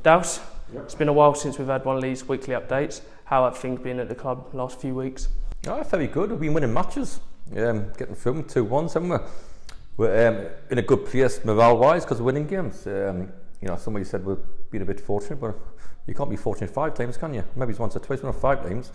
Dowson, Yep. It's been a while since we've had one of these weekly updates. How have things been at the club last few weeks? Oh, very good. We've been winning matches, getting through them 2-1 somewhere. We're in a good place morale-wise because we're winning games. Somebody said we've been a bit fortunate, but you can't be fortunate 5 times, can you? Maybe it's once or twice, but not 5 times.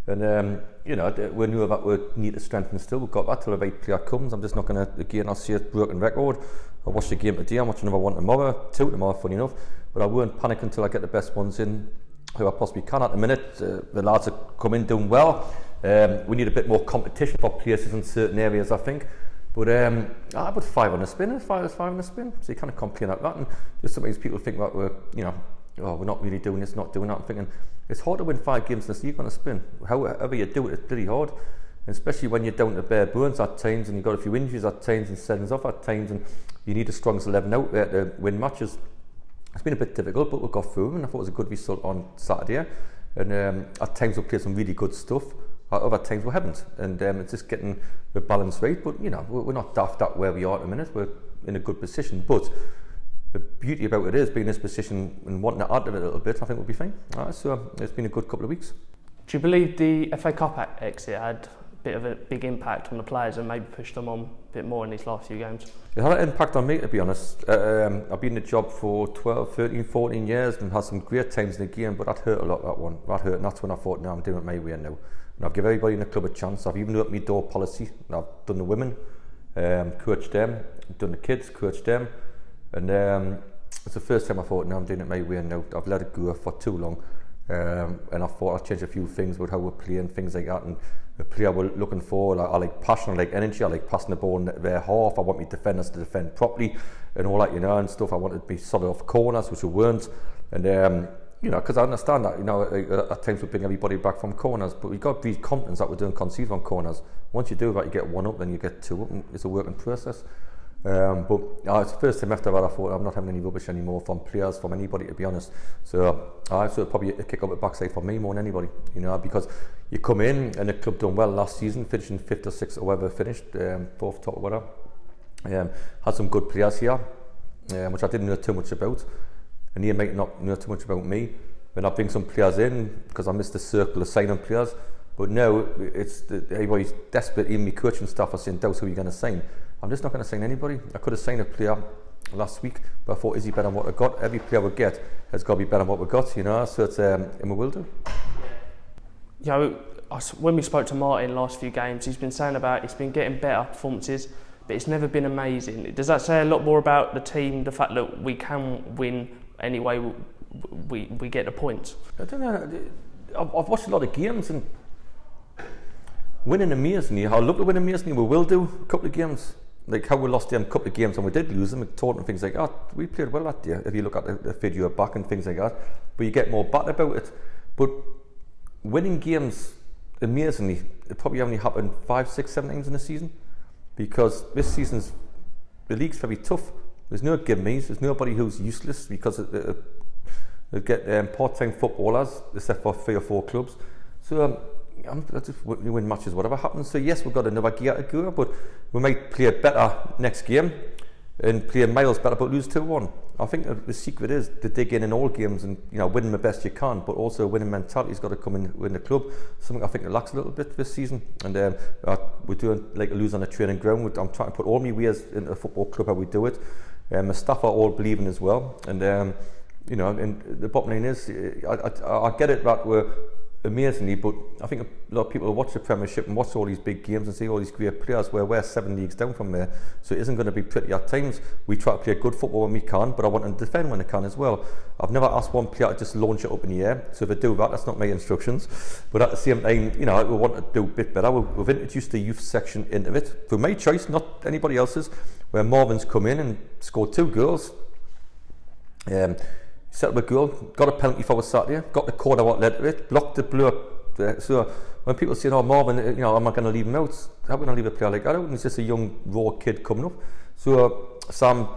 And we knew that we need to strengthen still. We've got that till the right player comes. I'm just not going to, again, I'll see a broken record. I watched the game today, I'm watching another one tomorrow, 2 tomorrow, funny enough. But I won't panic until I get the best ones in who I possibly can at the minute. The lads are coming doing well. We need a bit more competition for places in certain areas, I think. But I put 5 on the spin, 5 on the spin. So you kind of complain about that. And just sometimes people think that we're not really doing this, not doing that. I'm thinking it's hard to win 5 games in the league on a spin. However you do it, it's pretty hard. And especially when you're down to bare bones at times and you've got a few injuries at times and settings off at times and you need the strongest 11 out there to win matches. It's been a bit difficult, but we got through and I thought it was a good result on Saturday. And at times we played some really good stuff. At other times we haven't. And it's just getting the balance right. But, we're not daft at where we are at the minute. We're in a good position. But the beauty about it is being in this position and wanting to add to it a little bit, I think we'll be fine. So it's been a good couple of weeks. Do you believe the FA Cup exit had a bit of a big impact on the players and maybe pushed them on a bit more in these last few games? It had an impact on me, to be honest. I've been in the job for 12, 13, 14 years and had some great times in the game, but that hurt a lot, that one. That hurt, and that's when I thought, no, I'm doing it my way now. And I've given everybody in the club a chance. I've even opened my door policy. I've done the women, coached them, done the kids, coached them. And it's the first time I thought, no, I'm doing it my way now. I've let it go for too long. And I thought I'd change a few things with how we're playing, things like that. And the player we're looking for, I like passion, I like energy, I like passing the ball in their half. I want my defenders to defend properly and all that, and stuff. I wanted to be solid off corners, which we weren't. And, because I understand that, at times we bring everybody back from corners, but we've got to be confident that we're doing concede on corners. Once you do that, you get 1 up, then you get 2 up, and it's a working process. But it's the first time after that I thought I'm not having any rubbish anymore from players, from anybody, to be honest. So probably a kick up the backside for me more than anybody, because you come in and the club done well last season, finishing 5th or 6th or whatever finished, 4th, top or whatever. Had some good players here, which I didn't know too much about, and he might not know too much about me. Then I bring some players in because I missed the circle of signing players. But now everybody's desperate. Even my coaching staff are saying, "Dowson, who are you going to sign?" I'm just not going to sign anybody. I could have signed a player last week, but I thought, is he better than what I got? Every player we get has got to be better than what we got, So it's and we will do. When we spoke to Martin last few games, he's been saying about he's been getting better performances, but it's never been amazing. Does that say a lot more about the team? The fact that we can win anyway, we get the points. I don't know. I've watched a lot of games and winning amazingly. I look to win amazingly. We will do a couple of games. Like how we lost them couple of games and we did lose them, taught and things like that. We played well that day, if you look at the video back and things like that. But you get more bad about it. But winning games amazingly, it probably only happened 5, 6, 7 times in the season. Because this season's, the league's very tough. There's no give-me's, there's nobody who's useless because they get part-time footballers, except for 3 or 4 clubs. So I just win matches, whatever happens. So yes, we've got another gear to go, but we might play better next game and play miles better, but lose 2-1. I think the secret is to dig in all games and winning the best you can, but also winning mentality's got to come in the club. Something I think it lacks a little bit this season, and we're doing like a lose on the training ground. I'm trying to put all my ways into the football club how we do it. The staff are all believing as well, and and the bottom line is I get it that we're amazingly, but I think a lot of people will watch the Premiership and watch all these big games and see all these great players where we're 7 leagues down from there, so it isn't going to be pretty at times. We try to play good football when we can, but I want to defend when I can as well. I've never asked one player to just launch it up in the air, so if they do that, that's not my instructions. But at the same time, we want to do a bit better. We've introduced the youth section into it, for my choice, not anybody else's, where Marvin's come in and scored 2 goals. Set up a goal, got a penalty for us Saturday, got the corner what led to it, blocked the blow up. So when people say, "Oh, Marvin, am I going to leave him out?" How can I leave a player like that out? He's just a young, raw kid coming up. So Sam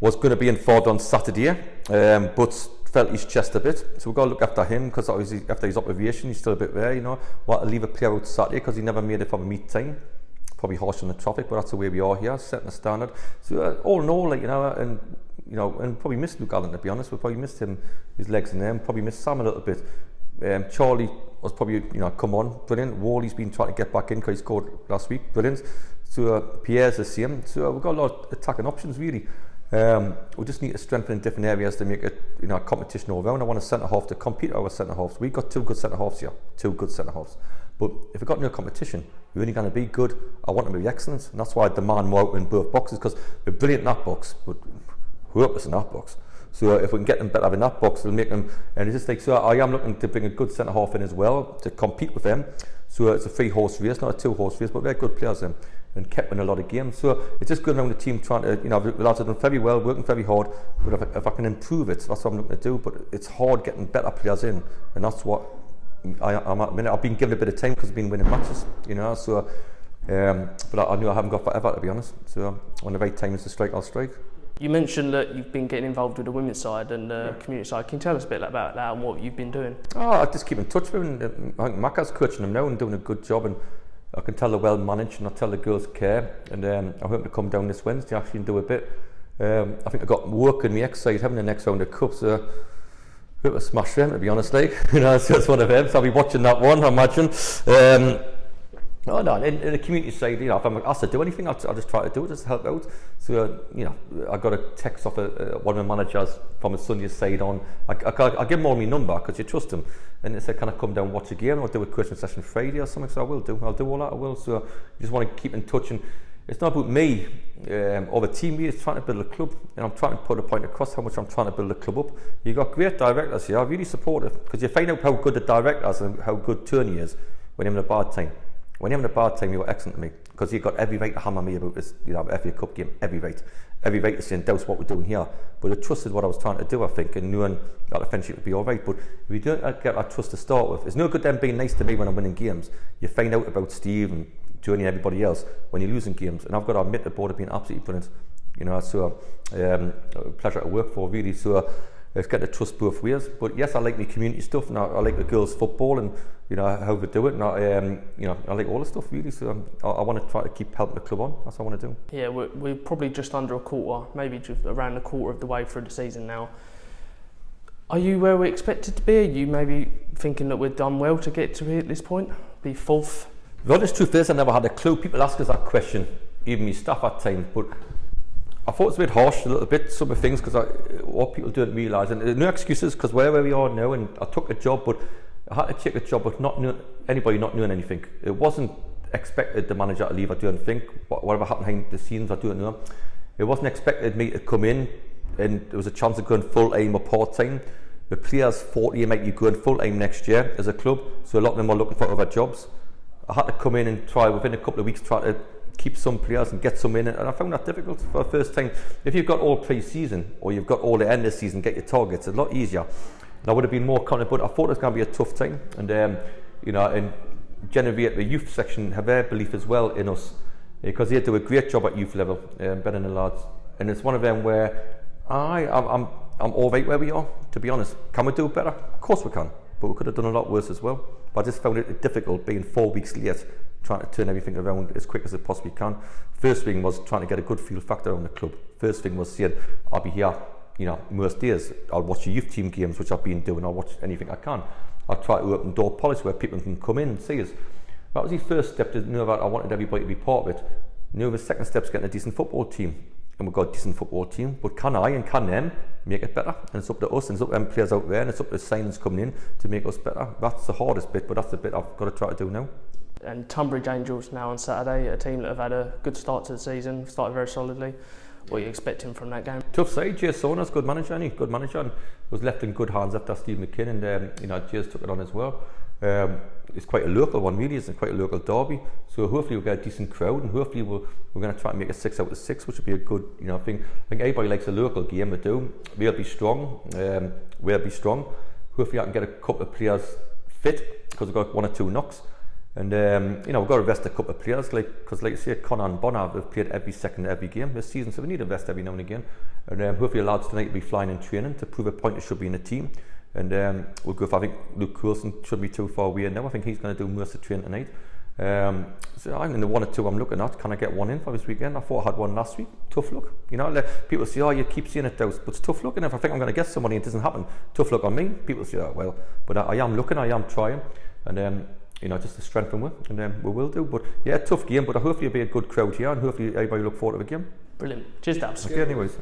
was going to be involved on Saturday, but felt his chest a bit. So we've got to look after him because obviously after his operation, he's still a bit there. Want to leave a player out Saturday because he never made it for a meet time. probably harsh on the traffic, but that's the way we are here, setting a standard. So all in all, like, and probably missed Luke Allen, to be honest. We probably missed him, his legs in them. Probably missed Sam a little bit. Charlie was probably, come on, brilliant. Wally's been trying to get back in because he scored last week, brilliant. So Pierre's the same. So we've got a lot of attacking options, really. We just need to strengthen in different areas to make it, a competition all round. I want a centre half to compete over centre halves. We've got 2 good centre halves here, 2 good centre halves. But if we've got no competition, we're only going to be good. I want them to be excellent, and that's why I demand more out in both boxes, because we're brilliant in that box, but we're hopeless in that box. So if we can get them better in that box, we'll make them. And it's just like, so I am looking to bring a good centre half in as well to compete with them. So it's a 3-horse race, not a 2-horse race, but they're good players then, and kept winning a lot of games. So it's just going around the team trying to, the lads have done very well, working very hard. But if I can improve it, that's what I'm looking to do. But it's hard getting better players in, and that's what I'm at the minute. I've been given a bit of time because I've been winning matches, So, but I knew I haven't got forever, to be honest. So when the right time is to strike, I'll strike. You mentioned that you've been getting involved with the women's side and the community side. Can you tell us a bit about that and what you've been doing? I just keep in touch with them. I think Macca's coaching them now and doing a good job, and I can tell they're well managed, and I tell the girls care. And I hope to come down this Wednesday actually and do a bit. I think I've got work in the X side, having the next round of cups. I hope to smash them, to be honest. So it's one of them. So I'll be watching that one, I imagine. In the community side, if I'm asked to do anything, I'll just try to do it, just to help out. So, I got a text off one of the managers from a Sunday side on. I give them all my number because you trust them. And they said, can I come down and watch a game or do a coaching session Friday or something? So I will do. I'll do all that, I will. So you just want to keep in touch. And it's not about me or the team. We're just trying to build a club. And I'm trying to put a point across how much I'm trying to build the club up. You've got great directors here. I'm really supportive because you find out how good the directors and how good Tony is when you're having a bad time. When you're having a bad time, you're excellent to me because you've got every right to hammer me about this, FA Cup game, every right to say and douse what we're doing here. But I trusted what I was trying to do, I think, and knowing that eventually it would be all right. But if you don't get that trust to start with, it's no good them being nice to me when I'm winning games. You find out about Steve and Johnny and everybody else when you're losing games, and I've got to admit the board have been absolutely brilliant. So a pleasure to work for, really. So it's getting to trust both ways. But yes, I like the community stuff, and I like the girls' football, and how they do it, and I like all the stuff, really. So I want to try to keep helping the club on. That's what I want to do. Yeah, we're probably just under a quarter, maybe just around a quarter of the way through the season now. Are you where we expected to be? Are you maybe thinking that we've done well to get to this point, be fourth? The honest truth is, I never had a clue. People ask us that question, even me staff at times, but I thought it was a bit harsh, a little bit, some of the things, because what people don't realise, and no excuses, because where we are now, and I took a job, but I had to take a job with anybody not knowing anything. It wasn't expected the manager to leave, I don't think. Whatever happened behind the scenes, I don't know. It wasn't expected me to come in, and there was a chance of going full-time or part-time. The players thought you might be going full-time next year as a club, so a lot of them were looking for other jobs. I had to come in and try, within a couple of weeks, try to keep some players and get some in, and I found that difficult for the first time. If you've got all pre-season or you've got all the end of the season, get your targets, it's a lot easier. And I would have been more confident, but I thought it was going to be a tough time. And and Genevieve, the youth section, have their belief as well in us, because they do a great job at youth level, better than the lads. And it's one of them where I'm all right where we are, to be honest. Can we do better? Of course we can, but we could have done a lot worse as well. But I just found it difficult being 4 weeks late, trying to turn everything around as quick as it possibly can. First thing was trying to get a good feel factor on the club. First thing was saying, I'll be here, most days. I'll watch the youth team games, which I've been doing. I'll watch anything I can. I'll try to open door policy where people can come in and see us. That was the first step, to know that I wanted everybody to be part of it. The second step is getting a decent football team. And we've got a decent football team, but can I and can them make it better? And it's up to us, and it's up to them players out there, and it's up to the signings coming in to make us better. That's the hardest bit, but that's the bit I've got to try to do now. And Tunbridge Angels now on Saturday, a team that have had a good start to the season, started very solidly. What are you expecting from that game? Tough side. Jay Sona's good manager, and good manager, and was left in good hands after Steve McKinn, and Jay's took it on as well. It's quite a local one, really. It's quite a local derby, so hopefully we'll get a decent crowd, and hopefully we're going to try and make a 6 out of 6, which would be a good thing. I think everybody likes a local game to do. We'll be strong. Hopefully I can get a couple of players fit, because we've got 1 or 2 knocks. And we've got to rest a couple of players, because like I say, Connor and Bonner have played every second of every game this season, so we need to rest every now and again. And hopefully the lads tonight will be flying in training to prove a point they should be in the team. And we'll go for, I think Luke Coulson shouldn't be too far away now. I think he's going to do most of the training tonight. So I'm in the 1 or 2 I'm looking at. Can I get one in for this weekend? I thought I had one last week. Tough luck. You know, like people say, oh, you keep seeing it, Dowson, but it's tough luck. And if I think I'm going to get somebody and it doesn't happen, tough luck on me. People say, oh, well, but I am looking, I am trying. And you know, just to strengthen with, and we will do. But yeah, tough game, but hopefully it'll be a good crowd here, and hopefully everybody look forward to the game. Brilliant. Cheers, Dowson. Okay, anyways.